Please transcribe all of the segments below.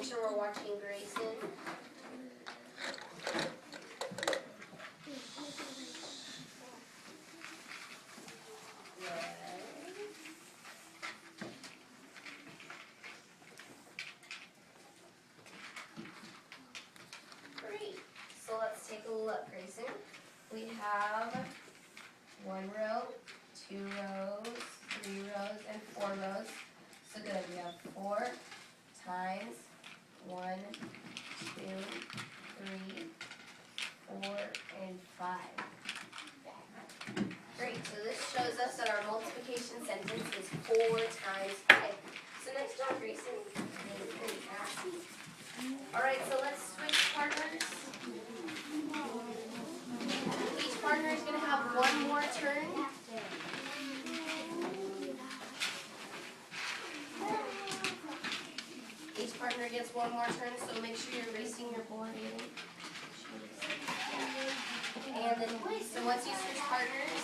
sure we're watching Grayson. Great. So let's take a look, Grayson. We have 1 row, 2 rows, 3 rows, and 4 rows. So good. We have 4 times 1, 2, 3, 4, and 5. Great. So this shows us that our multiplication sentence is 4 times 5. So nice job, Grayson. All right. So let's switch partners. Each partner is going to have 1 more turn. Each partner gets 1 more turn, so make sure you're erasing your board. And then, so once you switch partners,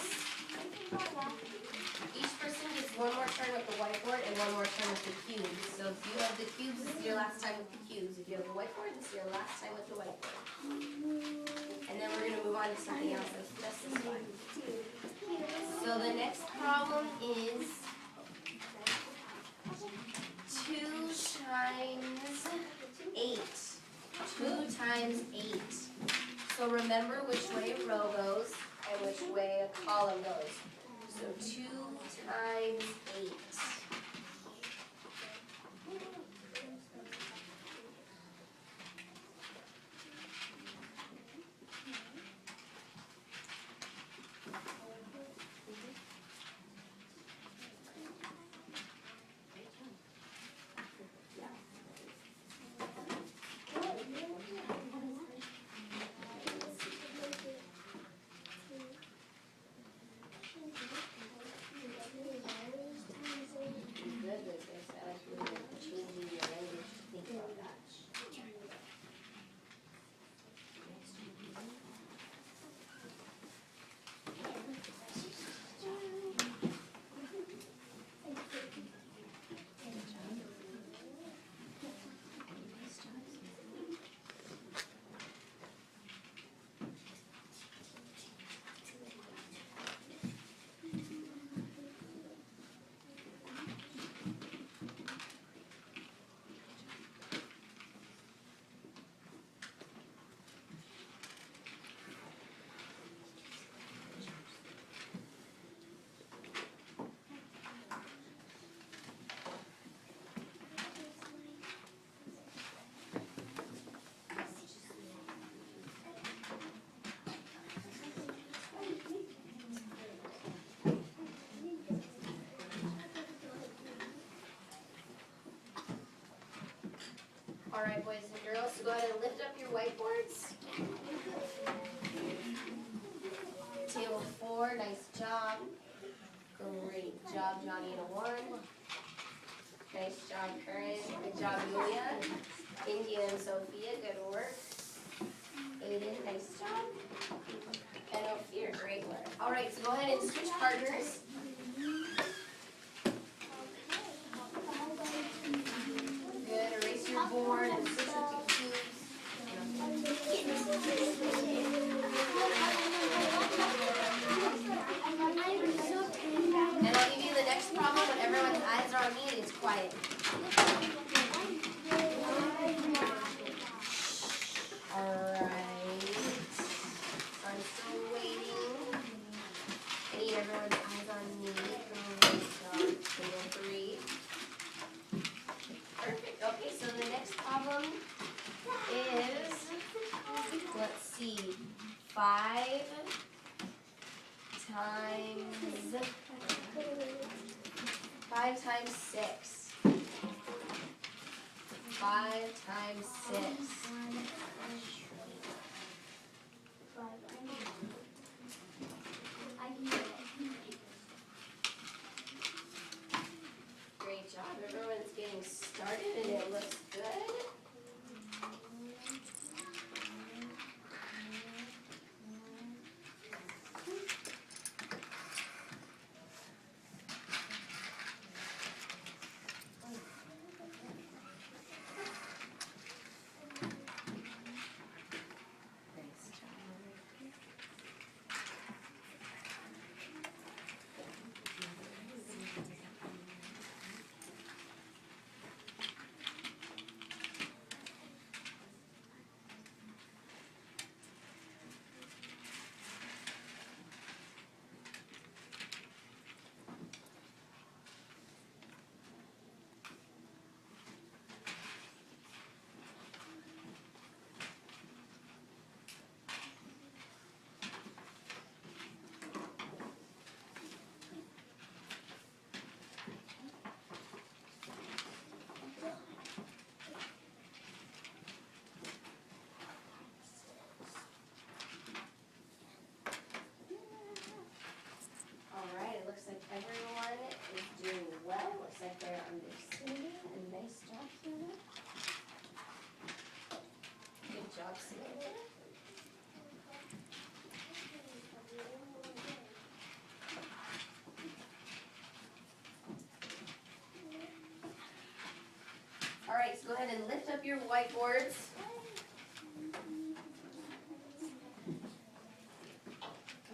each person gets 1 more turn with the whiteboard and 1 more turn with the cubes. So if you have the cubes, this is your last time with the cubes. If you have the whiteboard, this is your last time with the whiteboard. And then we're going to move on to something else that's just as fun. So the next problem is 2 times 8. 2 times 8. So remember which way a row goes and which way a column goes. So 2 times 8. All right, boys and girls, so go ahead and lift up your whiteboards. Table 4, nice job. Great job, Johnny, and a 1. Nice job, Curran. Good job, Julia. India and Sophia, good work. Aiden, nice job. And Ophir, great work. All right, so go ahead and switch partners. Good, erase your board and switch with your cubes. And I'll give you the next problem when everyone's eyes are on me and it's quiet. Alright. So I'm still waiting. I need everyone's eyes on me. Great job. Table 3. Perfect. Okay, so the next problem is, let's see, 5 times 6. 5 times 6. Great job. Everyone's getting started and it looks good. boxing. All right, so go ahead and lift up your whiteboards.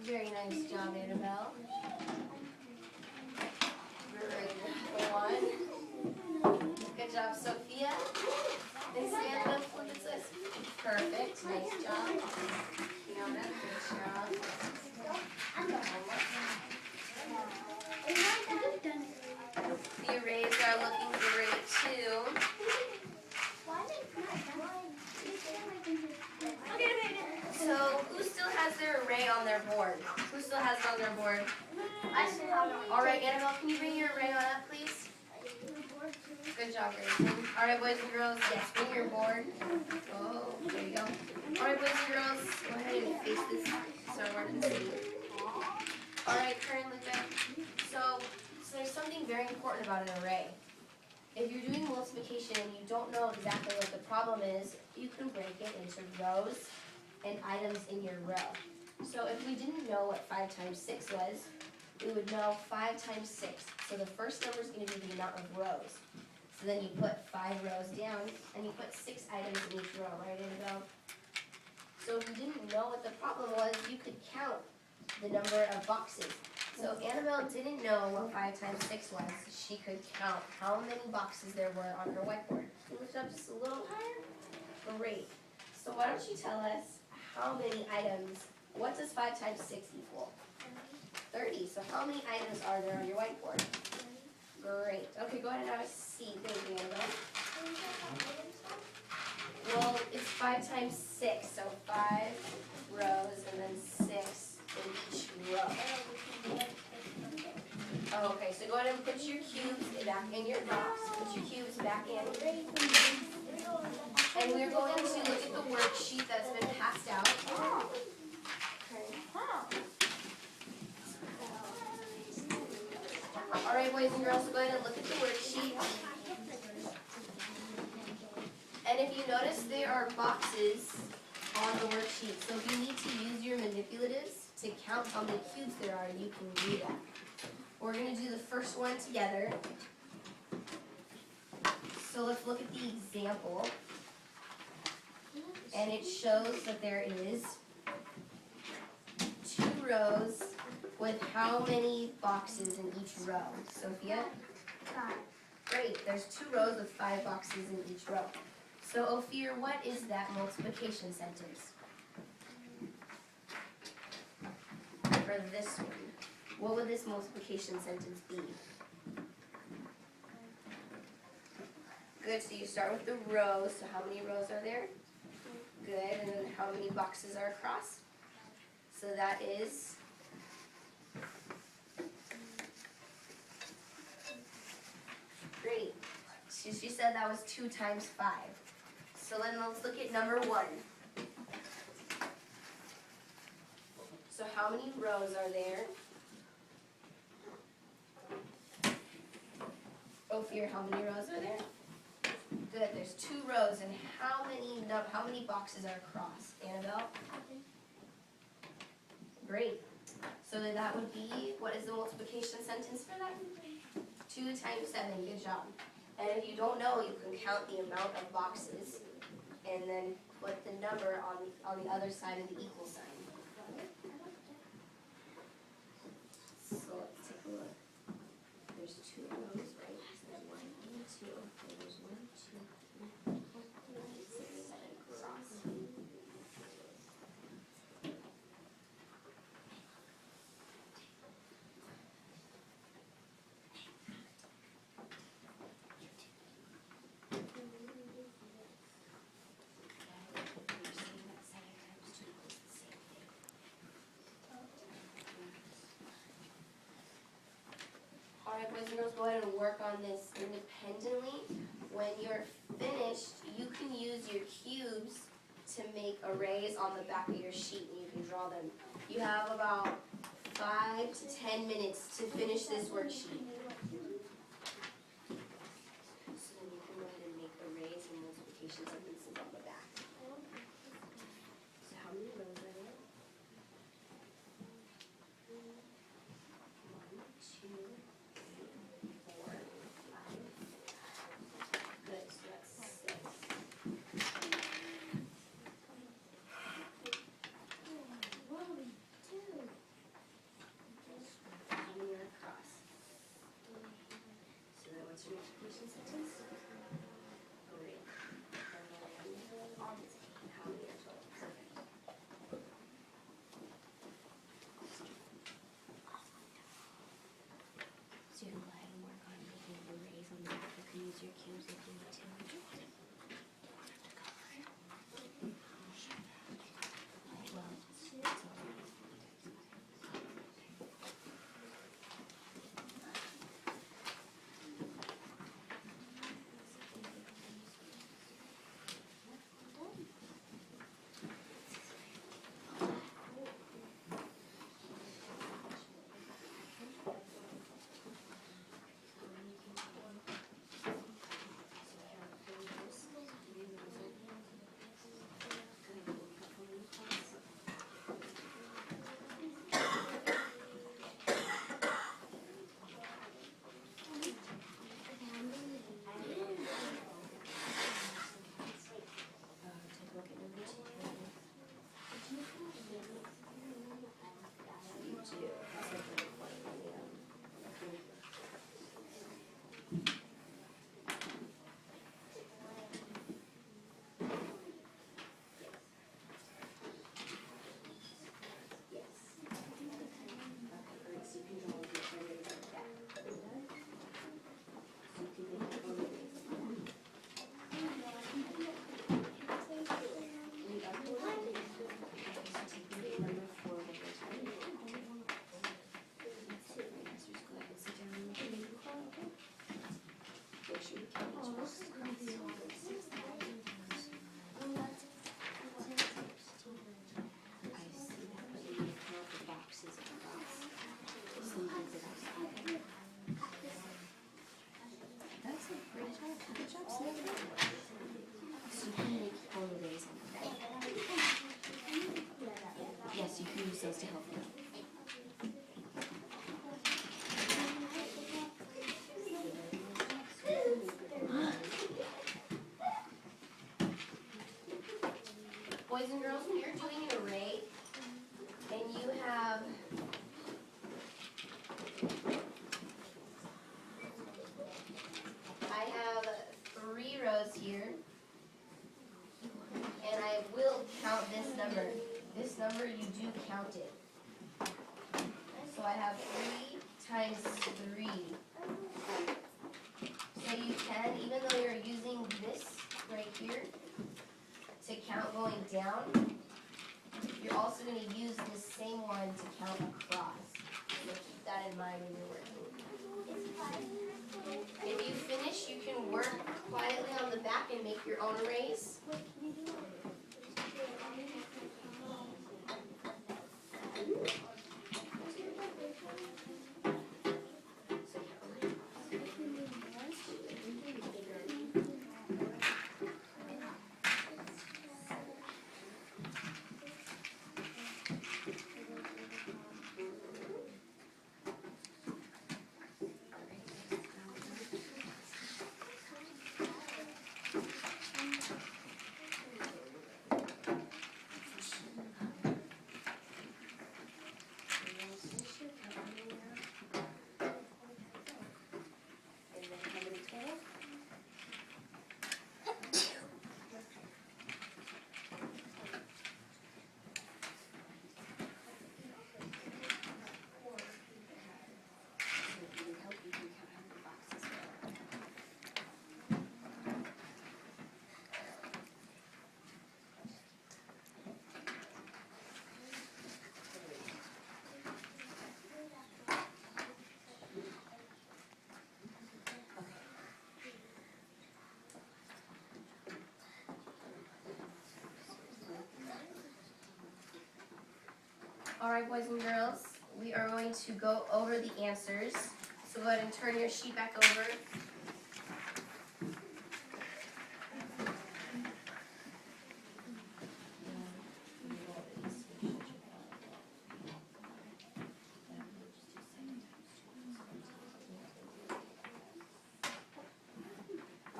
Very nice job, Annabelle. Grade 1. Good job, Sophia. And Samantha, what is this? Perfect, nice job. Fiona, good job. The arrays are looking great too. So, who still has their array on their board? Who still has it on their board? I still have it. All right, Annabelle, can you bring your array on up, please? Good job, Grayson. All right, boys and girls, yes, bring your board. Oh, there you go. All right, boys and girls, go ahead and face this so everyone can see. All right, Karen, look at. So there's something very important about an array. If you're doing multiplication and you don't know exactly what the problem is, you can break it into rows and items in your row. So if we didn't know what 5 times 6 was, we would know 5 times 6. So the first number is going to be the amount of rows. So then you put 5 rows down, and you put 6 items in each row, right, Annabelle? So if you didn't know what the problem was, you could count the number of boxes. So Annabelle didn't know what 5 times 6 was. She could count how many boxes there were on her whiteboard. Can you lift up just a little higher? Great. So why don't you tell us how many items, what does 5 times 6 equal? 30. So how many items are there on your whiteboard? Great. Okay, go ahead and have a seat. Thank you, Annabelle. Well, it's 5 times 6, so 5 rows and then 6 in each row. Okay, so go ahead and put your cubes back in your box. Put your cubes back in. And we're going to look at the worksheet that's been passed out. All right, boys and girls, so go ahead and look at the worksheet. And if you notice, there are boxes on the worksheet. So if you need to use your manipulatives to count how many cubes there are, you can do that. We're going to do the first one together. So let's look at the example. And it shows that there is 2 rows with how many boxes in each row? Sophia? 5. Great. There's 2 rows with 5 boxes in each row. So Ophir, what is that multiplication sentence? For this one, what would this multiplication sentence be? Good, so you start with the rows. So how many rows are there? Good, and then how many boxes are across? So that is great. She said that was 2 times 5. So then let's look at number 1. So how many rows are there? Ophir, how many rows are there? Good, there's 2 rows, and how many boxes are across? Annabelle? Great. So then that would be, what is the multiplication sentence for that? 2 times 7, good job. And if you don't know, you can count the amount of boxes and then put the number on the other side of the equal sign. So let's take a look. There's 2 rows, right? So 1 and 2. So there's 1, 2, 3, 4, 5, 6, 7 across. Alright, boys and girls, go ahead and work on this independently. When you're finished, you can use your cubes to make arrays on the back of your sheet, and you can draw them. You have about 5 to 10 minutes to finish this worksheet. So then you can go ahead and make arrays and multiplication sentences on the back. so stay healthy. Boys and girls, when you're doing an array, and you have I have 3 rows here, and I will count this number. This number, you do count it. So I have 3 times 3. So you can, even though you're using this right here to count going down, you're also going to use this same one to count across. So keep that in mind when you're working. If you finish, you can work quietly on the back and make your own arrays. All right, boys and girls, we are going to go over the answers. So go ahead and turn your sheet back over.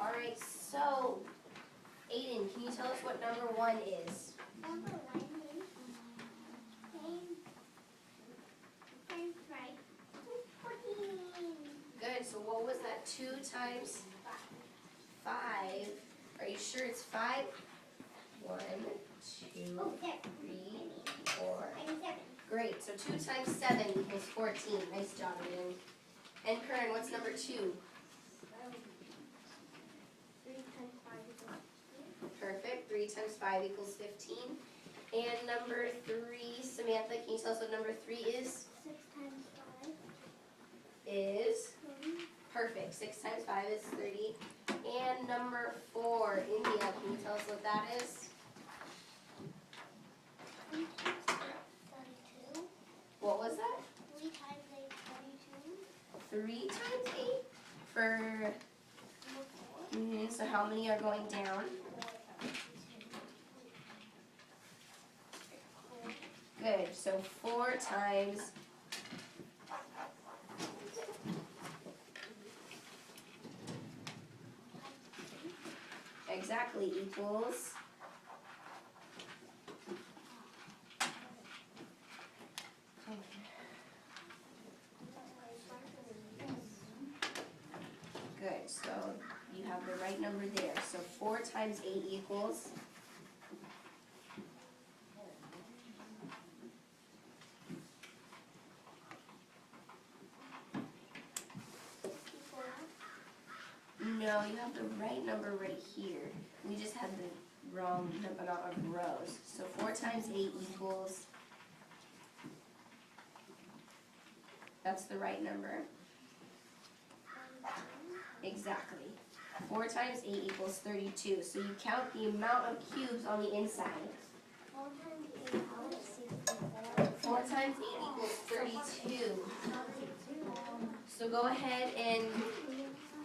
All right, so Aiden, can you tell us what number 1 is? Number 1 is 14. Good, so what was that? 2 times 5. Are you sure it's 5? 1, 2, Oh, 7. 3, 4. I'm 7. Great, so 2 times 7 equals 14. Nice job, Aiden. And Kern, what's number 2? 3 times 5 is Perfect. 3 times 5 equals 15. And number 3, Samantha, can you tell us what number 3 is? 6 times 5 Is 30. perfect. 6 times 5 is 30. And number 4, India, can you tell us what that is? 3 times 32. What was that? 3 times 8 32. 3 times 8 for, so how many are going down? Good, so 4 times exactly equals good, so you have the right number there. So 4 times 8 equals no, you have the right number right here. We just had the wrong amount of rows. So 4 times 8 equals, that's the right number. Exactly. 4 times 8 equals 32. So you count the amount of cubes on the inside. 4 times 8 equals 32. So go ahead and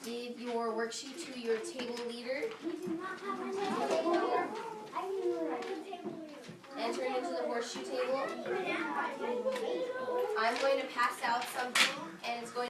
give your worksheet to your table leader. We do not have a table leader. I need a table leader. Enter it into the horseshoe table. I'm going to pass out something, and it's going